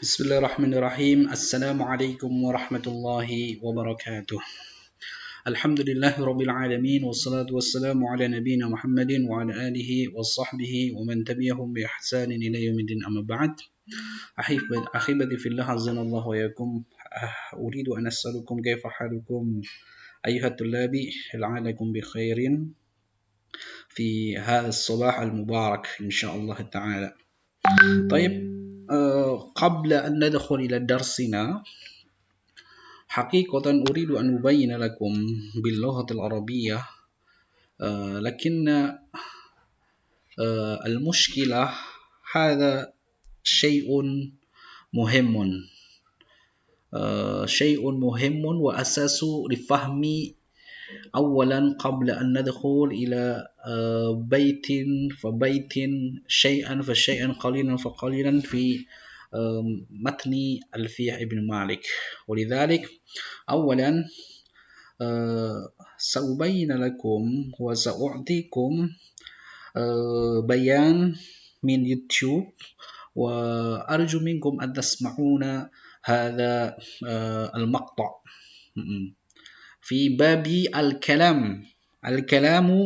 Bismillahirrahmanirrahim. Assalamualaikum warahmatullahi wabarakatuh. Alhamdulillahirabbil alamin wassalatu wassalamu ala nabiyyina Muhammadin wa ala alihi wa sahbihi wa man tabi'ahum bi ihsanin ila yaumiddin amma ba'd. Ahibati fillah azanallahu wa yakum. Uridu an as'alukum kaifa halukum ayyuhat tullabi la'alakum bi khairin fi hadha as-sabah al-mubarak insyaallah ta'ala. طيب قبل أن ندخل إلى درسنا حقيقة أريد أن أبين لكم باللغة العربية لكن المشكلة هذا شيء مهم وأساس لفهم أولا قبل أن ندخل إلى بيت فبيت شيئا فشيئا قليلا فقليلا في متن ألفية ابن مالك. ولذلك أولا سأبين لكم وسأعطيكم بيان من يوتيوب وأرجو منكم أن تسمعون هذا المقطع في باب الكلام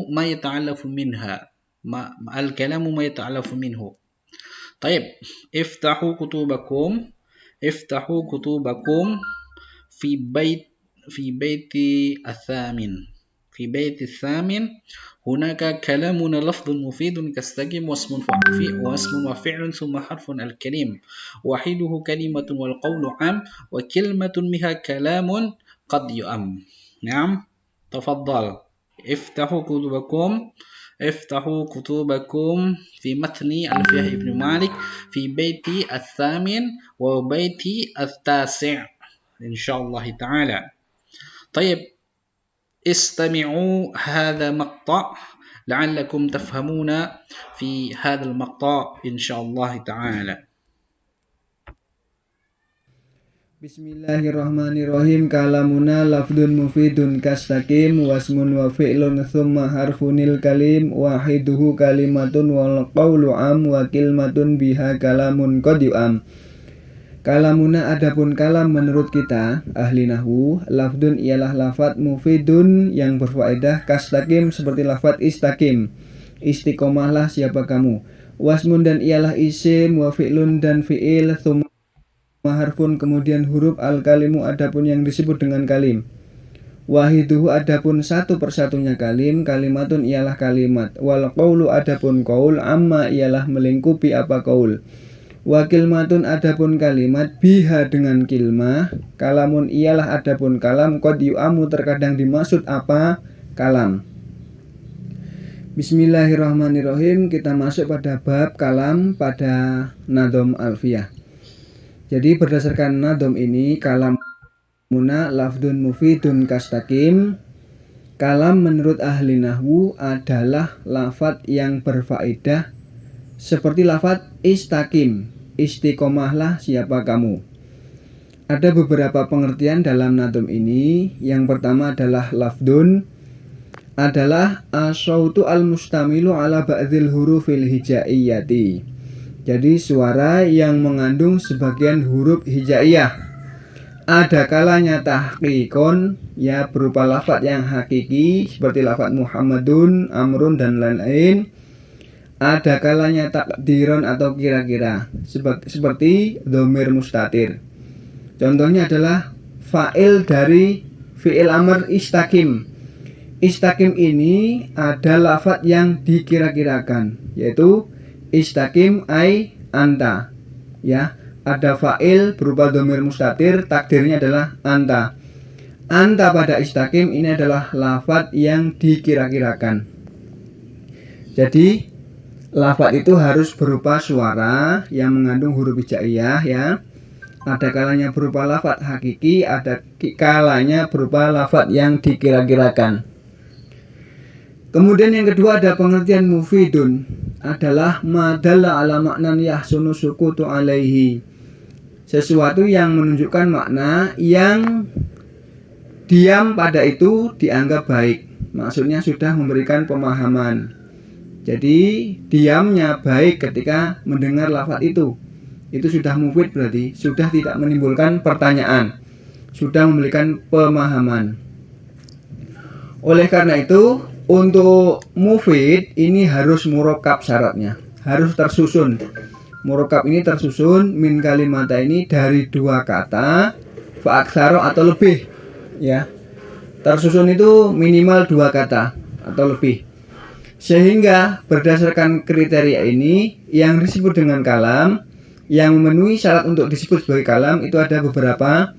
ما يتعلف منه. طيب افتحوا كتبكم في بيت الثامن هناك كلامنا لفظ مفيد كاستقم واسم وفعل ثم حرف الكلم وحيده كلمة والقول عام وكلمة بها كلام قد يؤم. نعم تفضل افتحوا كتبكم في متن ألفية ابن مالك في بيت الثامن وبيت التاسع إن شاء الله تعالى. طيب استمعوا هذا مقطع لعلكم تفهمون في هذا المقطع إن شاء الله تعالى. Bismillahirrahmanirrahim. Kalamuna lafdun mufidun kastaqim wasmun wa fi'lun thumma harfunil kalim wahiduhu kalimatun wal qawlu am wa kilmatun biha kalamun qad yu'am. Kalamuna adapun kalam menurut kita ahli nahwu, lafdun ialah lafad mufidun yang berfaedah kastaqim seperti lafad istaqim, istiqomahlah siapa kamu. Wasmun dan ialah isim, wa fi'lun dan fi'il, thumma harfun kemudian huruf, al kalimu adapun yang disebut dengan kalim, wahiduhu adapun satu persatunya kalim, kalimatun ialah kalimat, wal qawlu adapun qaul, amma ialah melingkupi apa qaul, wa kilmatun adapun kalimat, biha dengan kilmah, kalamun ialah adapun kalam, qad yu'amu terkadang dimaksud apa kalam. Bismillahirrahmanirrahim. Kita masuk pada bab kalam pada nadom alfiyah. Jadi berdasarkan nadom ini, kalamuna lafdun mufidun kastaqim, kalam menurut ahli nahwu adalah lafad yang berfaedah seperti lafad istaqim, istiqomahlah siapa kamu. Ada beberapa pengertian dalam nadom ini. Yang pertama adalah lafdun adalah as-sautu al-mustamilu ala ba'dil hurufil hijaiyati. Jadi suara yang mengandung sebagian huruf hijaiyah. Ada kalanya tahqiqon, ya berupa lafaz yang hakiki seperti lafaz Muhammadun, Amrun dan lain-lain. Ada kalanya takdiron atau kira-kira seperti dhamir mustatir. Contohnya adalah fa'il dari fi'il amr istaqim. Istaqim ini ada lafaz yang dikira-kirakan, yaitu istaqim ay anta. Ya, ada fa'il berupa dhamir mustatir, takdirnya adalah anta. Anta pada istaqim ini adalah lafaz yang dikira-kirakan. Jadi lafaz itu harus berupa suara yang mengandung huruf hijaiyah, ya. Ada kalanya berupa lafaz hakiki, ada kalanya berupa lafaz yang dikira-kirakan. Kemudian yang kedua ada pengertian mufidun, adalah madalla ala maknan yahsunu sukutu alaihi, sesuatu yang menunjukkan makna yang diam pada itu dianggap baik, maksudnya sudah memberikan pemahaman. Jadi diamnya baik ketika mendengar lafaz itu itu sudah mufid, berarti sudah tidak menimbulkan pertanyaan, sudah memberikan pemahaman. Oleh karena itu, untuk mufid ini harus murakkab syaratnya, harus tersusun. Murakkab ini tersusun min kalimata ini dari 2 kata, fa'aksaro atau lebih, ya. Tersusun itu minimal 2 kata atau lebih. Sehingga berdasarkan kriteria ini yang disebut dengan kalam, yang memenuhi syarat untuk disebut sebagai kalam itu ada beberapa.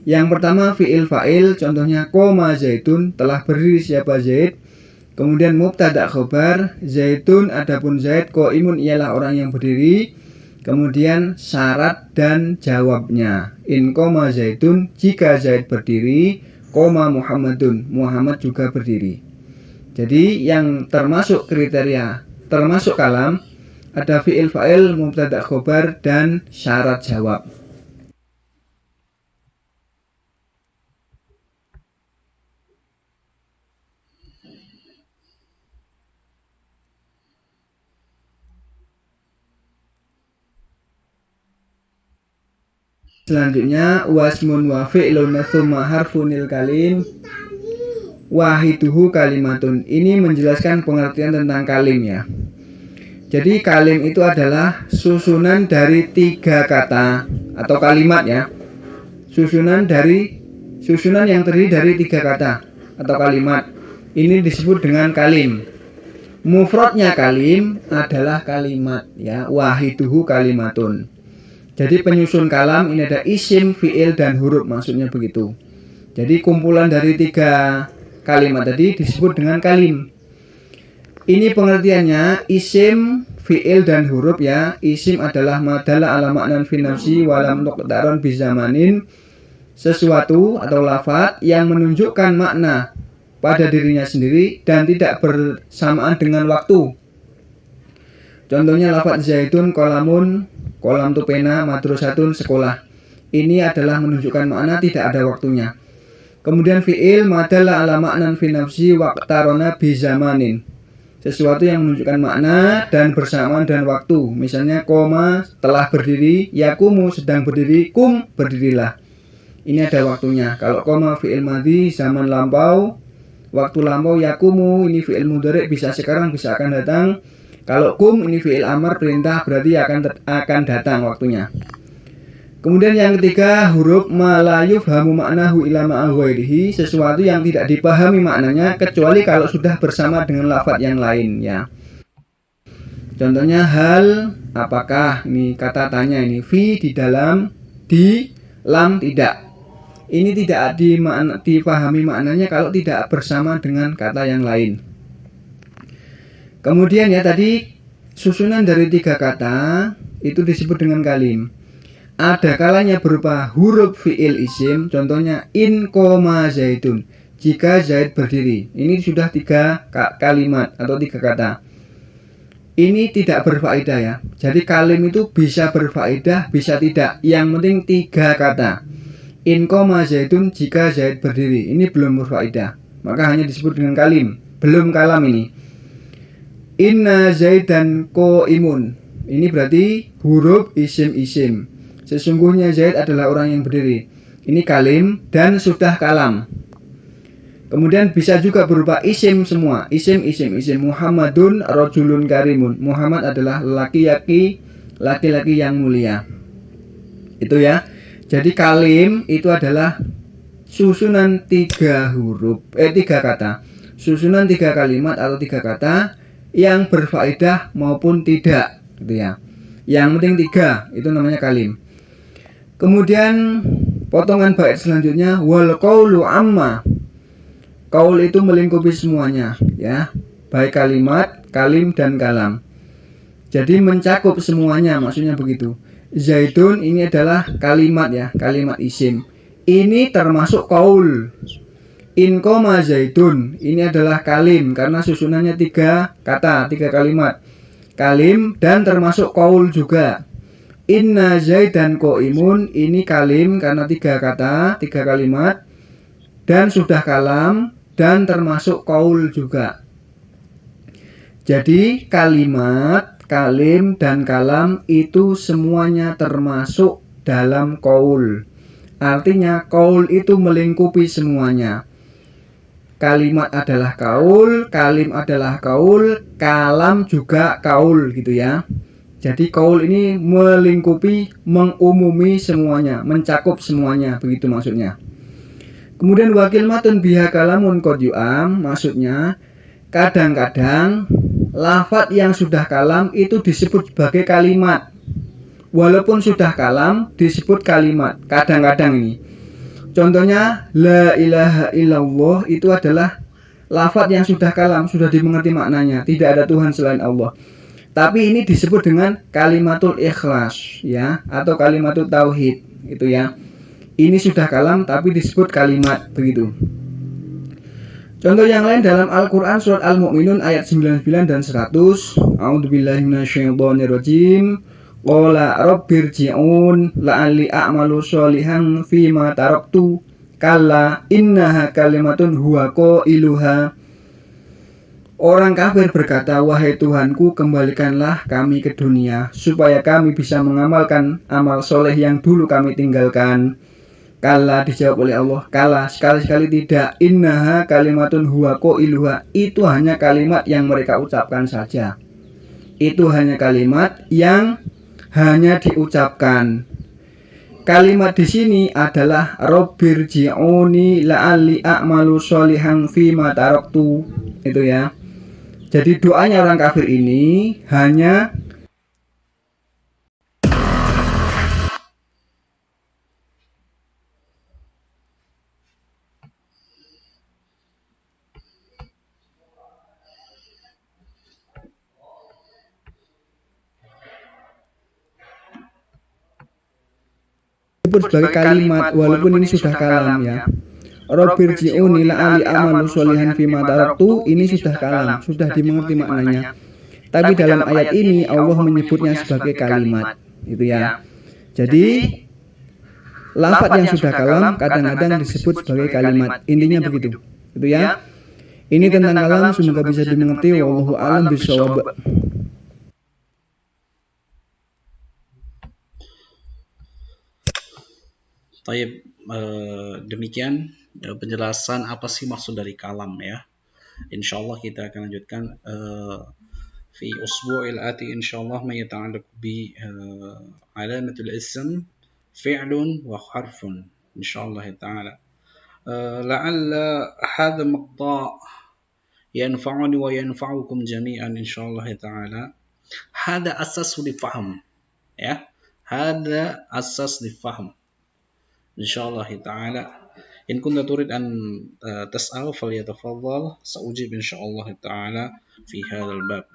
Yang pertama fi'il fa'il, contohnya koma zaitun, telah berdiri siapa Zaid. Kemudian mubtada khobar, zaitun adapun Zaid, qaimun ialah orang yang berdiri. Kemudian syarat dan jawabnya, in koma zaitun, jika Zaid berdiri, koma Muhammadun, Muhammad juga berdiri. Jadi yang termasuk kriteria, termasuk kalam, ada fi'il fa'il, mubtada khobar, dan syarat jawab. Selanjutnya wasmun wa fi'lun tsumma harfunil kalim wahiduhu kalimatun. Ini menjelaskan pengertian tentang kalim, ya. Jadi kalim itu adalah susunan dari 3 kata atau kalimat, ya. Susunan yang terdiri dari 3 kata atau kalimat. Ini disebut dengan kalim. Mufradnya kalim adalah kalimat, ya. Wahiduhu kalimatun. Jadi penyusun kalam ini ada isim, fi'il, dan huruf, maksudnya begitu. Jadi kumpulan dari 3 kalimat tadi disebut dengan kalim. Ini pengertiannya isim, fi'il, dan huruf, ya. Isim adalah madalla ala maknan fi nafsi walam nuqdaron bizamanin, sesuatu atau lafaz yang menunjukkan makna pada dirinya sendiri dan tidak bersamaan dengan waktu. Contohnya lafaz zaitun, kolamun, kolam tu pena, madrasatun, sekolah. Ini adalah menunjukkan makna, tidak ada waktunya. Kemudian fi'il madalla ala maknan fi nafsi waqtarona bizamanin, sesuatu yang menunjukkan makna dan bersamaan dan waktu. Misalnya koma telah berdiri, yakumu sedang berdiri, kum berdirilah. Ini ada waktunya. Kalau koma fi'il madhi, zaman lampau, waktu lampau, yakumu ini fi'il mudhari, bisa sekarang bisa akan datang. Kalau kum ini fi'il amar, perintah, berarti akan datang waktunya. Kemudian yang ketiga huruf malayuf hamu maknahu ila ma'awairihi, sesuatu yang tidak dipahami maknanya kecuali kalau sudah bersama dengan lafaz yang lain, ya. Contohnya hal, apakah, ini kata tanya, ini fi di dalam, di lam tidak. Ini tidak dipahami maknanya kalau tidak bersama dengan kata yang lain. Kemudian, ya, tadi susunan dari 3 kata itu disebut dengan kalim. Ada kalanya berupa huruf fi'il isim, contohnya in koma zaitun, jika Zaid berdiri. Ini sudah 3 kalimat atau 3 kata. Ini tidak berfaedah, ya. Jadi kalim itu bisa berfaedah, bisa tidak. Yang penting 3 kata. In koma zaitun, jika Zaid berdiri. Ini belum berfaedah, maka hanya disebut dengan kalim, belum kalam ini. Inna Zaidan qaimun, ini berarti huruf isim. Sesungguhnya Zaid adalah orang yang berdiri. Ini kalim dan sudah kalam. Kemudian bisa juga berupa isim semua. Isim. Muhammadun rajulun karimun. Muhammad adalah laki-laki yang mulia. Itu, ya. Jadi kalim itu adalah susunan 3 kata. Susunan 3 kalimat atau 3 kata yang berfaedah maupun tidak, gitu, ya. Yang penting 3, itu namanya kalim. Kemudian potongan bait selanjutnya wal qaulu amma. Qaul itu melingkupi semuanya, ya. Baik kalimat, kalim, dan kalam. Jadi mencakup semuanya, maksudnya begitu. Zaitun ini adalah kalimat, ya, kalimat isim. Ini termasuk qaul. In koma zaitun ini adalah kalim karena susunannya 3 kata, 3 kalimat. Kalim dan termasuk qaul juga. Inna zaidan qaimun ini kalim karena 3 kata, 3 kalimat, dan sudah kalam dan termasuk qaul juga. Jadi kalimat, kalim, dan kalam itu semuanya termasuk dalam qaul. Artinya qaul itu melingkupi semuanya. Kalimat adalah qaul, kalim adalah qaul, kalam juga qaul gitu ya. Jadi qaul ini melingkupi, mengumumi semuanya, mencakup semuanya, begitu maksudnya. Kemudian wakil matun biha kalamun qad yu'am, maksudnya kadang-kadang lafadz yang sudah kalam itu disebut sebagai kalimat. Walaupun sudah kalam disebut kalimat. Kadang-kadang ini. Contohnya la ilaha illallah itu adalah lafadz yang sudah kalam, sudah dimengerti maknanya, tidak ada Tuhan selain Allah. Tapi ini disebut dengan kalimatul ikhlas ya, atau kalimatul tauhid itu ya. Ini sudah kalam tapi disebut kalimat begitu. Contoh yang lain dalam Al-Quran surat Al-Mu'minun ayat 99 dan 100. A'udzubillahi minasyaitonirrajim. Qala rabbirji'un la'alli a'malu sholihan fima taraktu. Kalla innaha kalimatun huwa qailuha. Orang kafir berkata, wahai Tuhanku, kembalikanlah kami ke dunia supaya kami bisa mengamalkan amal soleh yang dulu kami tinggalkan. Kala, dijawab oleh Allah, kala, sekali-sekali tidak. Innaha kalimatun huwa qailuha. Itu hanya kalimat yang mereka ucapkan saja. Itu hanya kalimat yang hanya diucapkan. Kalimat di sini adalah Rabbirji'uni la'alli a'malu sholihan fima taraktu. Itu ya. Jadi doanya orang kafir ini hanya disebut sebagai kalimat walaupun ini sudah kalam ya. Rabbirji'uni la'alli a'malu sholihan fima taraktu, ini sudah kalam, sudah dimengerti maknanya. Tapi dalam ayat ini Allah menyebutnya sebagai kalimat, itu ya. Jadi lafadz yang sudah kalam kadang-kadang disebut sebagai kalimat. Intinya begitu. Itu ya. Ini tentang kalam, semoga bisa dimengerti. Wallahu a'lam bishawab. Taib, demikian penjelasan apa sih maksud dari kalam ya. Insyaallah kita akan lanjutkan في أسبوع الآتي إن شاء الله ما يتعلق بعلامة الاسم فعل وحرف إن شاء الله تعالى. لعل هذا مقطع ينفعني وينفعكم جميعا إن شاء الله تعالى. هذا أساس للفهم ya. هذا أساس للفهم إن شاء الله تعالى. إن كنت تريد أن تسأل فليتفضل، سأجيب إن شاء الله تعالى في هذا الباب.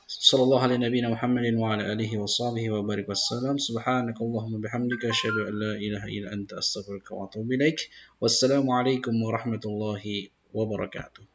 صلى الله على نبينا محمد وعلى آله وصحبه وبارك وسلم. سبحانك اللهم وبحمدك أشهد أن لا إله إلا أنت أستغفرك وأتوب إليك. والسلام عليكم ورحمة الله وبركاته.